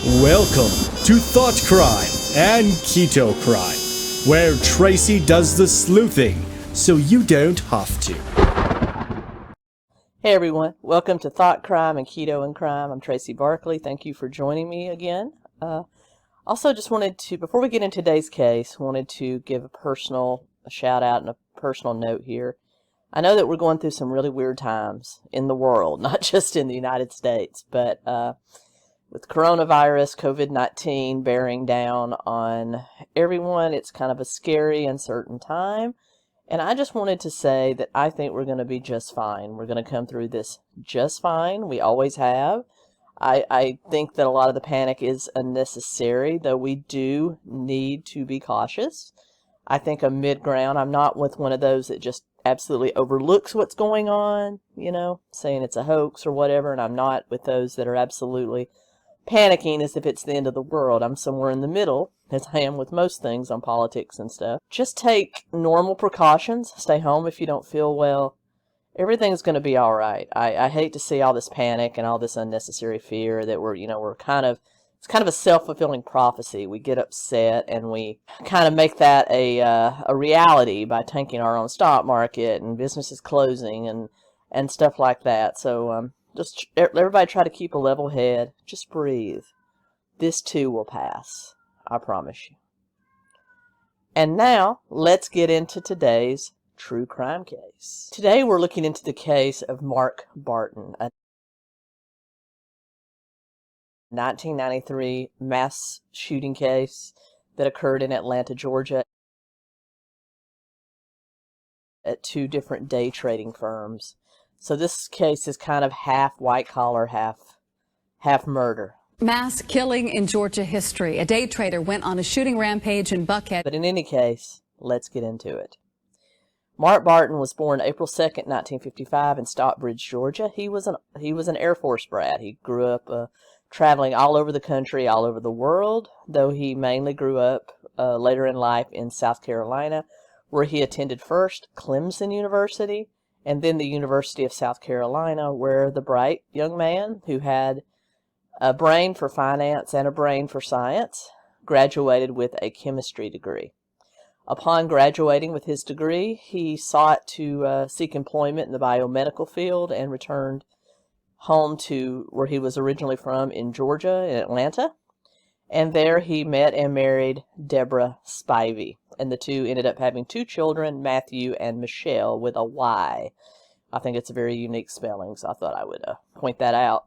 Welcome to Thought Crime and Keto Crime, where Tracy does the sleuthing so you don't have to. Hey everyone, welcome to Thought Crime and Keto and Crime. I'm Tracy Barkley. Thank you for joining me again. Also just wanted to, before we get into today's case, wanted to give a shout out and a personal note here. I know that we're going through some really weird times in the world, not just in the United States, but with coronavirus, COVID-19 bearing down on everyone, it's kind of a scary, uncertain time. And I just wanted to say that I think we're going to be just fine. We're going to come through this just fine. We always have. I think that a lot of the panic is unnecessary, though we do need to be cautious. I think a mid-ground, I'm not with one of those that just absolutely overlooks what's going on, saying it's a hoax or whatever, and I'm not with those that are absolutely panicking as if it's the end of the world. I'm somewhere in the middle, as I am with most things on politics and stuff. Just take normal precautions. Stay home if you don't feel well. Everything's going to be all right. I hate to see all this panic and all this unnecessary fear that we're kind of, it's kind of a self-fulfilling prophecy. We get upset and we kind of make that a reality by tanking our own stock market and businesses closing and stuff like that. So just everybody try to keep a level head. Just breathe. This too will pass. I promise you. And now, let's get into today's true crime case. Today we're looking into the case of Mark Barton, a 1993 mass shooting case that occurred in Atlanta, Georgia at two different day trading firms. So this case is kind of half white collar, half murder. Mass killing in Georgia history. A day trader went on a shooting rampage in Buckhead. But in any case, let's get into it. Mark Barton was born April 2nd, 1955 in Stockbridge, Georgia. He was an Air Force brat. He grew up traveling all over the country, all over the world, though he mainly grew up later in life in South Carolina, where he attended first Clemson University, and then the University of South Carolina, where the bright young man who had a brain for finance and a brain for science graduated with a chemistry degree. Upon graduating with his degree, he sought to seek employment in the biomedical field and returned home to where he was originally from in Georgia, in Atlanta. And there he met and married Deborah Spivey. And the two ended up having two children, Matthew and Michelle, with a Y. I think it's a very unique spelling, so I thought I would point that out.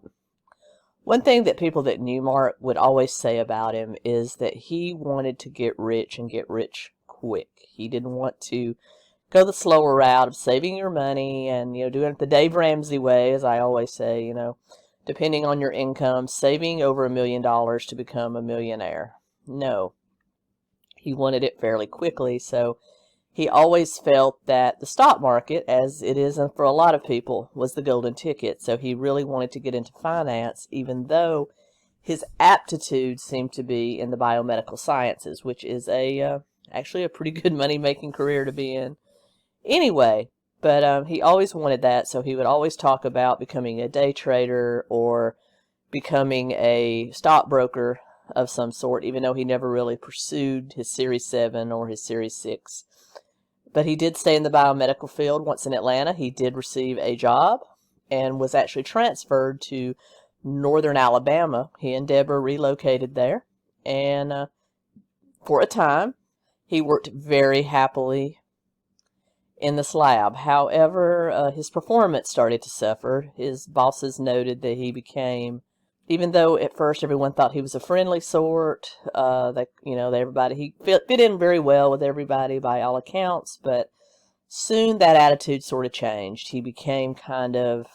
One thing that people that knew Mark would always say about him is that he wanted to get rich and get rich quick. He didn't want to go the slower route of saving your money and, doing it the Dave Ramsey way, as I always say, depending on your income, saving over $1 million to become a millionaire. No. He wanted it fairly quickly, so he always felt that the stock market, as it is for a lot of people, was the golden ticket. So he really wanted to get into finance, even though his aptitude seemed to be in the biomedical sciences, which is actually a pretty good money-making career to be in. Anyway, but he always wanted that, so he would always talk about becoming a day trader or becoming a stockbroker of some sort, even though he never really pursued his Series 7 or his Series 6. But he did stay in the biomedical field. Once in Atlanta, he did receive a job and was actually transferred to northern Alabama. He and Deborah relocated there, and for a time, he worked very happily in this lab. However, his performance started to suffer. His bosses noted that he became, even though at first everyone thought he was a friendly sort, he fit in very well with everybody by all accounts, but soon that attitude sort of changed. He became kind of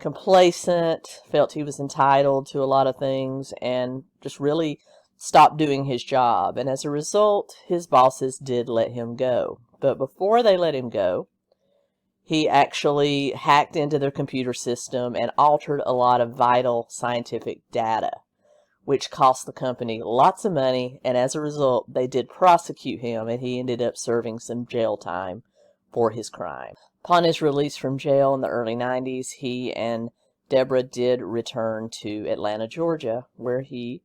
complacent, felt he was entitled to a lot of things, and just really stopped doing his job. And as a result, his bosses did let him go. But before they let him go, he actually hacked into their computer system and altered a lot of vital scientific data, which cost the company lots of money, and as a result, they did prosecute him, and he ended up serving some jail time for his crime. Upon his release from jail in the early 90s, he and Deborah did return to Atlanta, Georgia, where he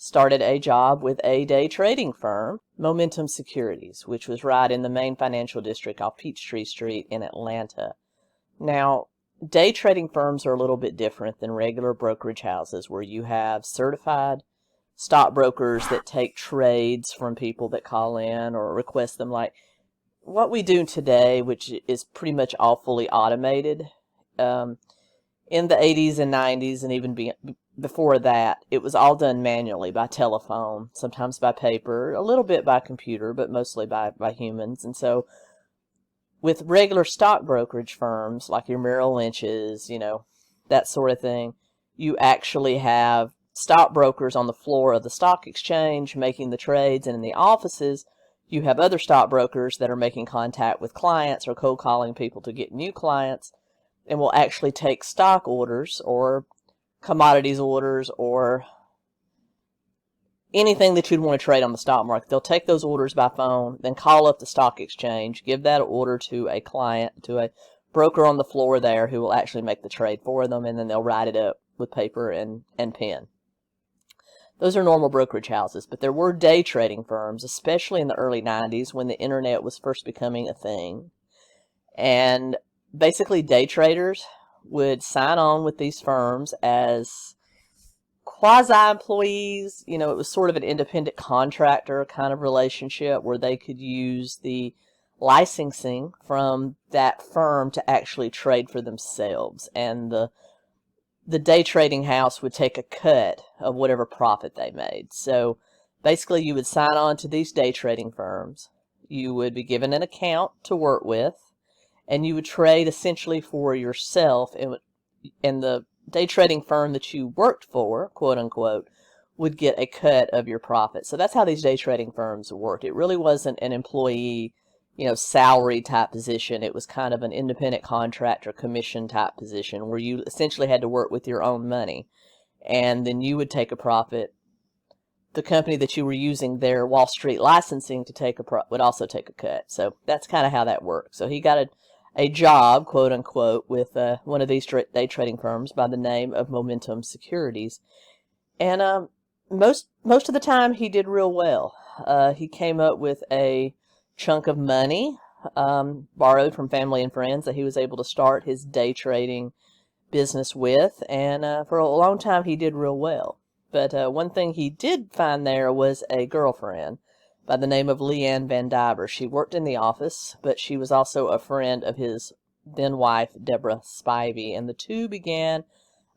started a job with a day trading firm, Momentum Securities, which was right in the main financial district off Peachtree Street in Atlanta. Now, day trading firms are a little bit different than regular brokerage houses where you have certified stockbrokers that take trades from people that call in or request them, like what we do today, which is pretty much all fully automated. In the 80s and 90s and even before that, it was all done manually by telephone, sometimes by paper, a little bit by computer, but mostly by humans. And so with regular stock brokerage firms like your Merrill Lynch's, that sort of thing, you actually have stockbrokers on the floor of the stock exchange making the trades, and in the offices you have other stockbrokers that are making contact with clients or cold calling people to get new clients, and will actually take stock orders or commodities orders or anything that you'd want to trade on the stock market. They'll take those orders by phone, then call up the stock exchange, give that order to a client, to a broker on the floor there who will actually make the trade for them, and then they'll write it up with paper and pen. Those are normal brokerage houses, but there were day trading firms, especially in the early 90s when the internet was first becoming a thing. And basically day traders would sign on with these firms as quasi-employees. It was sort of an independent contractor kind of relationship where they could use the licensing from that firm to actually trade for themselves. And the day trading house would take a cut of whatever profit they made. So basically you would sign on to these day trading firms. You would be given an account to work with, and you would trade essentially for yourself, and the day trading firm that you worked for, quote unquote, would get a cut of your profit. So that's how these day trading firms worked. It really wasn't an employee, salary type position. It was kind of an independent contractor commission type position where you essentially had to work with your own money, and then you would take a profit. The company that you were using their Wall Street licensing to would also take a cut. So that's kind of how that worked. So he got a job, quote unquote, with one of these day trading firms by the name of Momentum Securities. And most of the time he did real well. He came up with a chunk of money borrowed from family and friends that he was able to start his day trading business with. And for a long time he did real well. But one thing he did find there was a girlfriend by the name of Leanne Van Diver. She worked in the office, but she was also a friend of his then-wife, Deborah Spivey, and the two began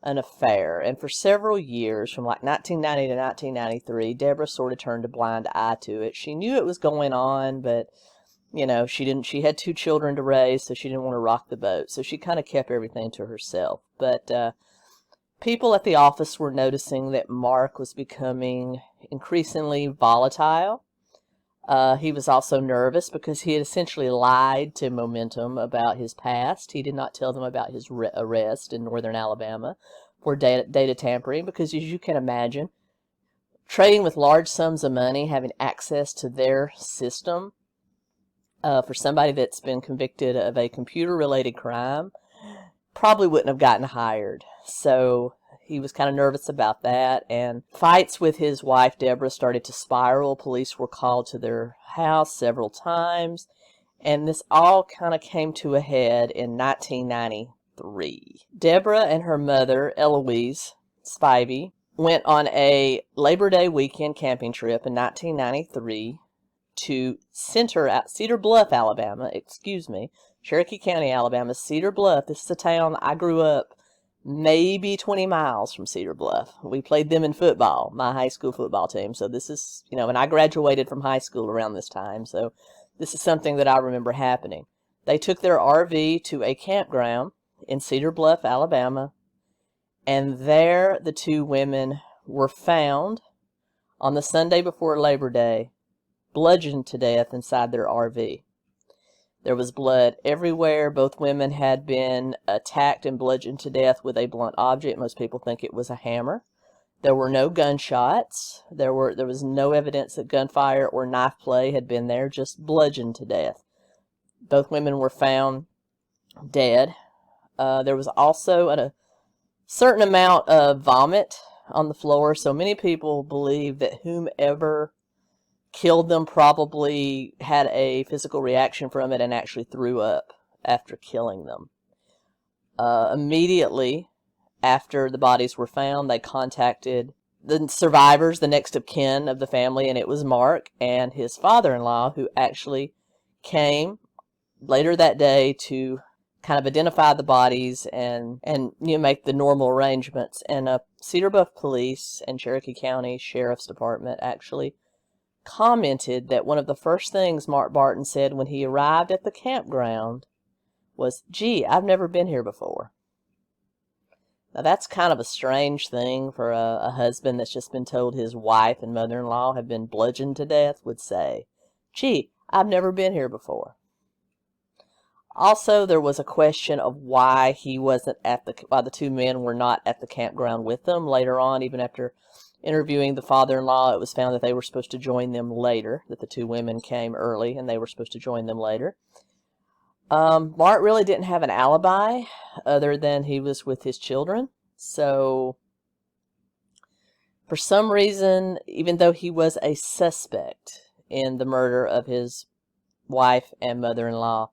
an affair. And for several years, from like 1990 to 1993, Deborah sort of turned a blind eye to it. She knew it was going on, but, she had 2 children to raise, so she didn't want to rock the boat. So she kind of kept everything to herself. But people at the office were noticing that Mark was becoming increasingly volatile. He was also nervous because he had essentially lied to Momentum about his past. He did not tell them about his arrest in northern Alabama for data tampering because, as you can imagine, trading with large sums of money, having access to their system for somebody that's been convicted of a computer-related crime probably wouldn't have gotten hired. So he was kind of nervous about that, and fights with his wife, Deborah, started to spiral. Police were called to their house several times, and this all kind of came to a head in 1993. Deborah and her mother, Eloise Spivey, went on a Labor Day weekend camping trip in 1993 to Cedar Bluff, Alabama, Cherokee County, Alabama, Cedar Bluff. This is a town I grew up maybe 20 miles from Cedar Bluff. We played them in football, my high school football team. So this is, and I graduated from high school around this time. So this is something that I remember happening. They took their RV to a campground in Cedar Bluff, Alabama. And there the 2 women were found on the Sunday before Labor Day, bludgeoned to death inside their RV. There was blood everywhere. Both women had been attacked and bludgeoned to death with a blunt object. Most people think it was a hammer. There were no gunshots. There was no evidence that gunfire or knife play had been there, just bludgeoned to death. Both women were found dead. There was also a certain amount of vomit on the floor. So many people believe that whomever killed them probably had a physical reaction from it and actually threw up after killing them. Immediately after the bodies were found, they contacted the survivors, the next of kin of the family, and it was Mark and his father-in-law who actually came later that day to kind of identify the bodies and make the normal arrangements. And Cedar Bluff Police and Cherokee County Sheriff's Department actually commented that one of the first things Mark Barton said when he arrived at the campground was, "Gee, I've never been here before." Now that's kind of a strange thing for a husband that's just been told his wife and mother-in-law have been bludgeoned to death would say, "Gee, I've never been here before." Also, there was a question of why he wasn't why the two men were not at the campground with them. Later on, even after interviewing the father-in-law, it was found that they were supposed to join them later, that the two women came early and they were supposed to join them later. Mark really didn't have an alibi other than he was with his children. So, for some reason, even though he was a suspect in the murder of his wife and mother-in-law,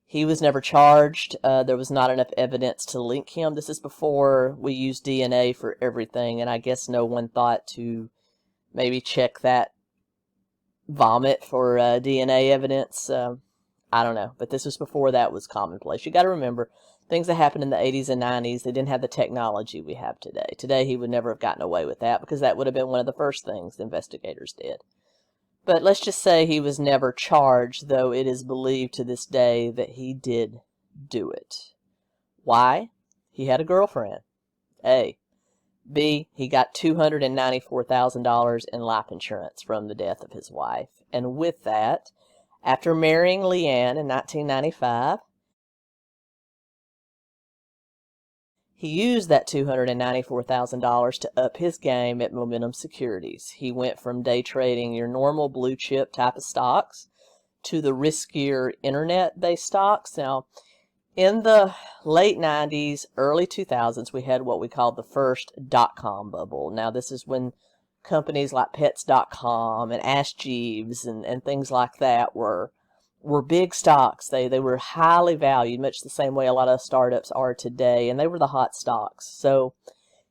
he was never charged. There was not enough evidence to link him. This is before we used DNA for everything, and I guess no one thought to maybe check that vomit for DNA evidence. I don't know, but this was before that was commonplace. You got to remember, things that happened in the 80s and 90s, they didn't have the technology we have today. Today, he would never have gotten away with that because that would have been one of the first things the investigators did. But let's just say he was never charged, though it is believed to this day that he did do it. Why? He had a girlfriend. A. B. He got $294,000 in life insurance from the death of his wife. And with that, after marrying Leanne in 1995, he used that $294,000 to up his game at Momentum Securities. He went from day trading your normal blue chip type of stocks to the riskier internet-based stocks. Now, in the late 90s, early 2000s, we had what we called the first dot-com bubble. Now, this is when companies like Pets.com and Ask Jeeves and things like that were big stocks. They were highly valued, much the same way a lot of startups are today, and they were the hot stocks. So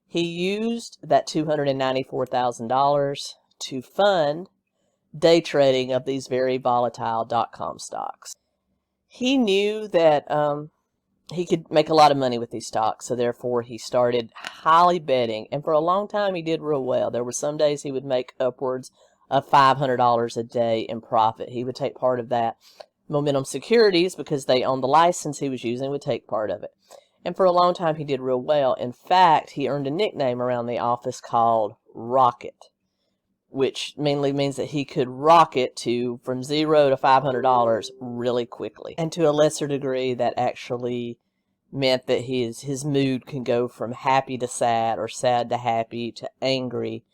he used that $294,000 to fund day trading of these very volatile dot-com stocks. He knew that he could make a lot of money with these stocks, so therefore he started highly betting, and for a long time he did real well. There were some days he would make upwards of $500 a day in profit. He would take part of that. Momentum Securities, because they owned the license he was using, would take part of it. And for a long time he did real well. In fact, he earned a nickname around the office called Rocket, which mainly means that he could rocket from $0 to $500 really quickly. And to a lesser degree, that actually meant that his mood can go from happy to sad or sad to happy to angry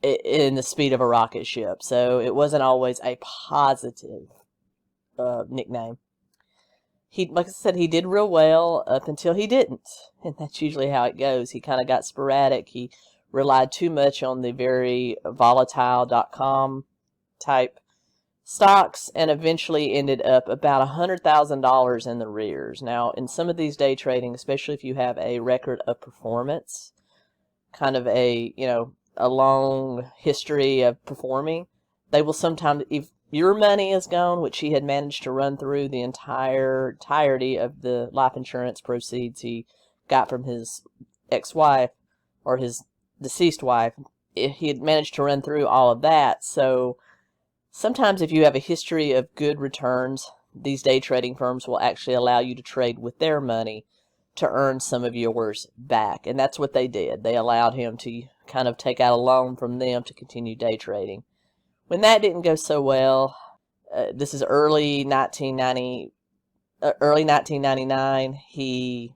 in the speed of a rocket ship. So it wasn't always a positive nickname. Like I said, he did real well up until he didn't. And that's usually how it goes. He kind of got sporadic. He relied too much on the very volatile .com type stocks and eventually ended up about $100,000 in the rears. Now, in some of these day trading, especially if you have a record of performance, kind of a long history of performing, they will sometimes, if your money is gone, which he had managed to run through the entirety of the life insurance proceeds he got from his ex-wife or his deceased wife, he had managed to run through all of that. So sometimes if you have a history of good returns, these day trading firms will actually allow you to trade with their money to earn some of yours back. And that's what they did. They allowed him to kind of take out a loan from them to continue day trading. When that didn't go so well, this is early 1999, he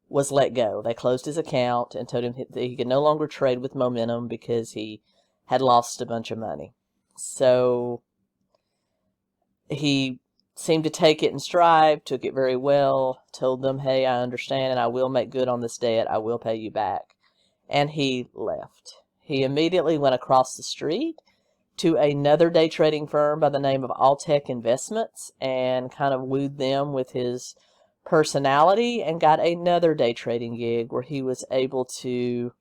was let go. They closed his account and told him that he could no longer trade with Momentum because he had lost a bunch of money. So he seemed to take it in stride, took it very well, told them, hey, I understand and I will make good on this debt. I will pay you back. and he left. He immediately went across the street to another day trading firm by the name of Alltech Investments and kind of wooed them with his personality and got another day trading gig where he was able to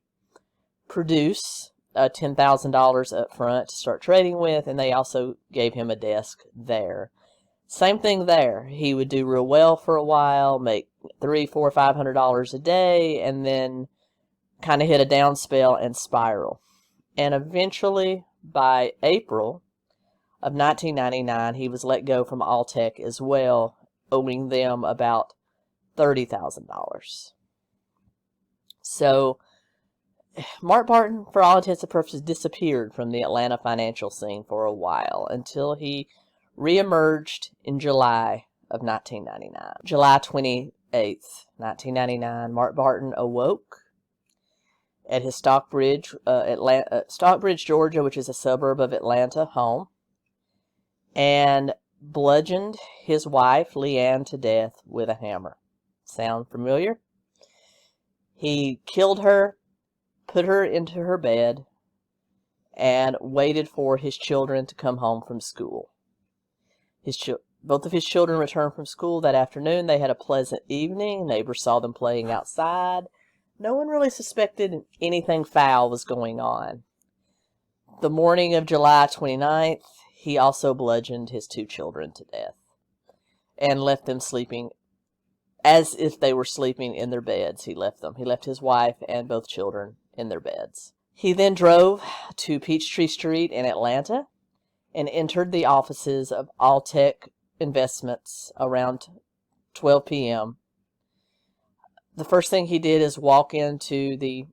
produce $10,000 up front to start trading with, and they also gave him a desk there. Same thing there. He would do real well for a while, make $300, $400, $500 a day, and then kind of hit a down spell and spiral. And eventually, by April of 1999, he was let go from Alltech as well, owing them about $30,000. So, Mark Barton, for all intents and purposes, disappeared from the Atlanta financial scene for a while until he reemerged in July of 1999. July 28th, 1999, Mark Barton awoke at his Stockbridge, Georgia, which is a suburb of Atlanta, home, and bludgeoned his wife, Leanne, to death with a hammer. Sound familiar? He killed her, put her into her bed, and waited for his children to come home from school. Both of his children returned from school that afternoon. They had a pleasant evening. Neighbors saw them playing outside. No one really suspected anything foul was going on. The morning of July 29th, he also bludgeoned his 2 children to death and left them sleeping as if they were sleeping in their beds. He left them. He left his wife and both children in their beds. He then drove to Peachtree Street in Atlanta and entered the offices of Alltech Investments around 12 p.m. The first thing he did is walk into the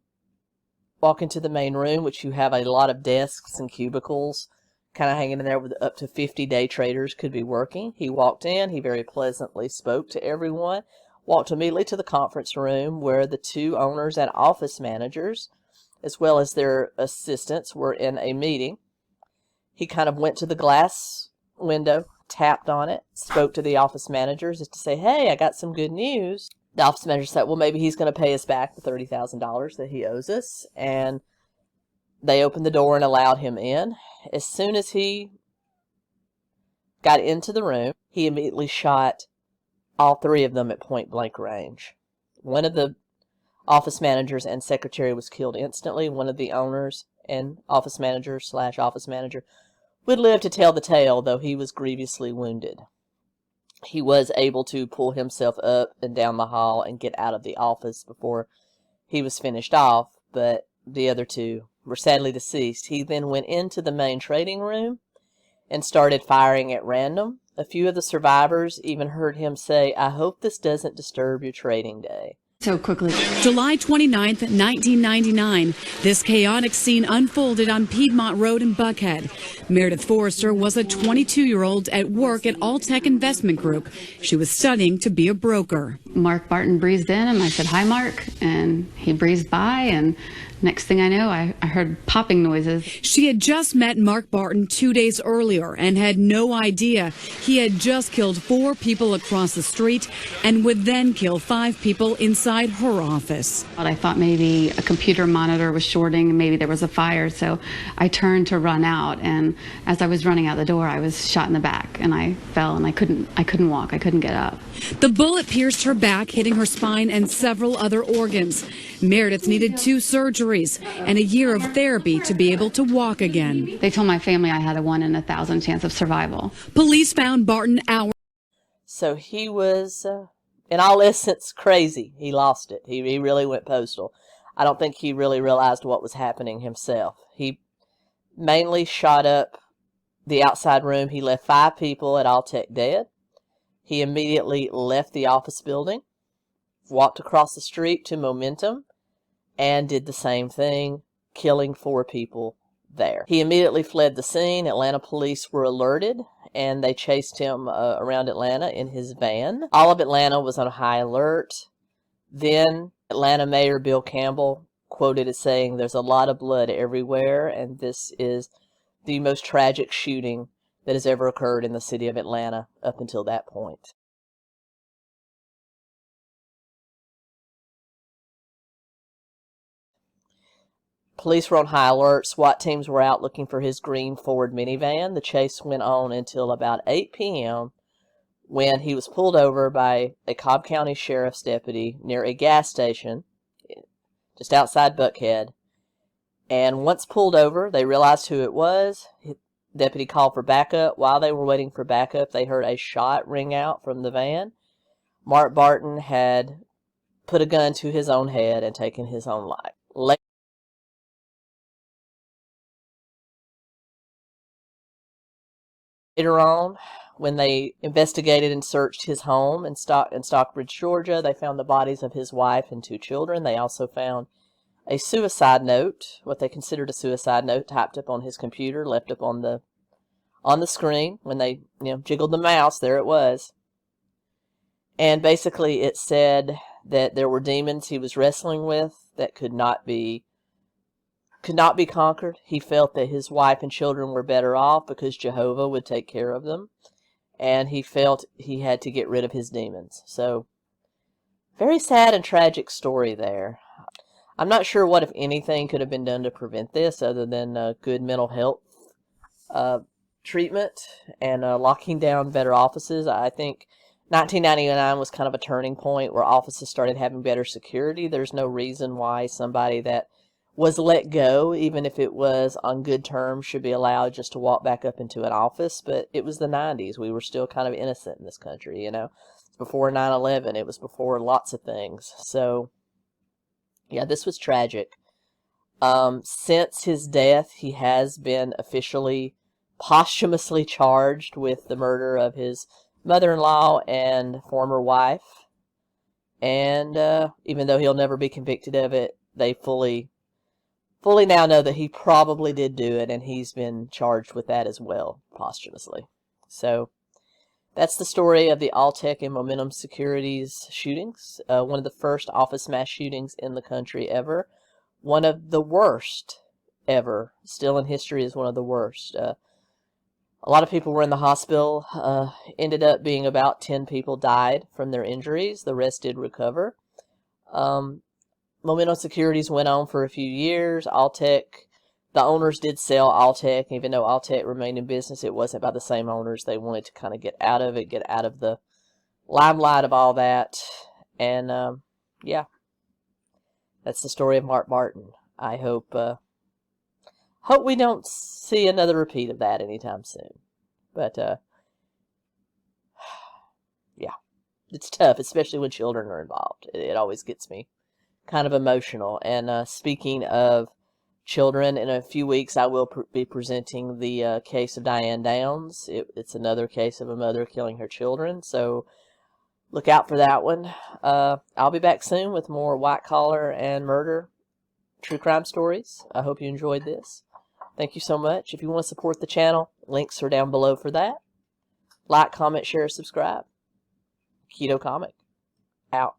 main room, which you have a lot of desks and cubicles kind of hanging in there with up to 50 day traders could be working. He walked in, he very pleasantly spoke to everyone, walked immediately to the conference room where the 2 owners and office managers, as well as their assistants, were in a meeting. He kind of went to the glass window, tapped on it, spoke to the office managers just to say, hey, I got some good news. The office manager said, well, maybe he's going to pay us back the $30,000 that he owes us. And they opened the door and allowed him in. As soon as he got into the room, he immediately shot all 3 of them at point blank range. One of the office managers and secretary was killed instantly. One of the owners and office manager would live to tell the tale, though he was grievously wounded. He was able to pull himself up and down the hall and get out of the office before he was finished off, but the other 2 were sadly deceased. He then went into the main trading room and started firing at random. A few of the survivors even heard him say, I hope this doesn't disturb your trading day. So quickly. July 29th, 1999. This chaotic scene unfolded on Piedmont Road in Buckhead. Meredith Forrester was a 22-year-old at work at Alltech Investment Group. She was studying to be a broker. Mark Barton breezed in and I said, hi, Mark. And he breezed by, and next thing I know, I heard popping noises. She had just met Mark Barton 2 days earlier and had no idea he had just killed 4 people across the street and would then kill 5 people inside her office. I thought maybe a computer monitor was shorting and maybe there was a fire, so I turned to run out, and as I was running out the door, I was shot in the back and I fell and I couldn't walk, I couldn't get up. The bullet pierced her back, hitting her spine and several other organs. Meredith needed 2 surgeries and a year of therapy to be able to walk again. They told my family I had a 1 in 1,000 chance of survival. Police found Barton hours. So he was, in all essence, crazy. He lost it. He really went postal. I don't think he really realized what was happening himself. He mainly shot up the outside room. He left 5 people at Alltech dead. He immediately left the office building, walked across the street to Momentum, and did the same thing, killing 4 people there. He immediately fled the scene. Atlanta police were alerted, and they chased him around Atlanta in his van. All of Atlanta was on high alert. Then Atlanta Mayor Bill Campbell quoted as saying, there's a lot of blood everywhere, and this is the most tragic shooting that has ever occurred in the city of Atlanta up until that point. Police were on high alert. SWAT teams were out looking for his green Ford minivan. The chase went on until about 8 p.m. when he was pulled over by a Cobb County Sheriff's deputy near a gas station just outside Buckhead. And once pulled over, they realized who it was. The deputy called for backup. While they were waiting for backup, they heard a shot ring out from the van. Mark Barton had put a gun to his own head and taken his own life. Later on, when they investigated and searched his home in Stockbridge, Georgia, they found the bodies of his wife and 2 children. They also found a suicide note, what they considered a suicide note, typed up on his computer, left up on the screen. When they jiggled the mouse, there it was. And basically it said that there were demons he was wrestling with that could not be conquered. He felt that his wife and children were better off because Jehovah would take care of them. And he felt he had to get rid of his demons. So, very sad and tragic story there. I'm not sure what, if anything, could have been done to prevent this other than good mental health treatment and locking down better offices. I think 1999 was kind of a turning point where offices started having better security. There's no reason why somebody that was let go, even if it was on good terms, should be allowed just to walk back up into an office. But it was the 90s. We were still kind of innocent in this country, It's before 9/11. It was before lots of things. So, yeah, this was tragic. Since his death, he has been officially posthumously charged with the murder of his mother-in-law and former wife. And even though he'll never be convicted of it, they fully now know that he probably did do it, and he's been charged with that as well, posthumously. So, that's the story of the Alltech and Momentum Securities shootings. One of the first office mass shootings in the country ever. One of the worst ever. Still in history is one of the worst. A lot of people were in the hospital. Ended up being about 10 people died from their injuries. The rest did recover. Momentum Securities went on for a few years. Alltech, the owners did sell Alltech. Even though Alltech remained in business, it wasn't by the same owners. They wanted to kind of get out of it, get out of the limelight of all that. And, yeah, that's the story of Mark Barton. I hope we don't see another repeat of that anytime soon. But, yeah, it's tough, especially when children are involved. It always gets me kind of emotional. And speaking of children, in a few weeks I will be presenting the case of Diane Downs. It's another case of a mother killing her children, so look out for that one. I'll be back soon with more white collar and murder true crime stories. I hope you enjoyed this. Thank you so much. If you want to support the channel, links are down below for that. Like, comment, share, subscribe. Keto Comic out.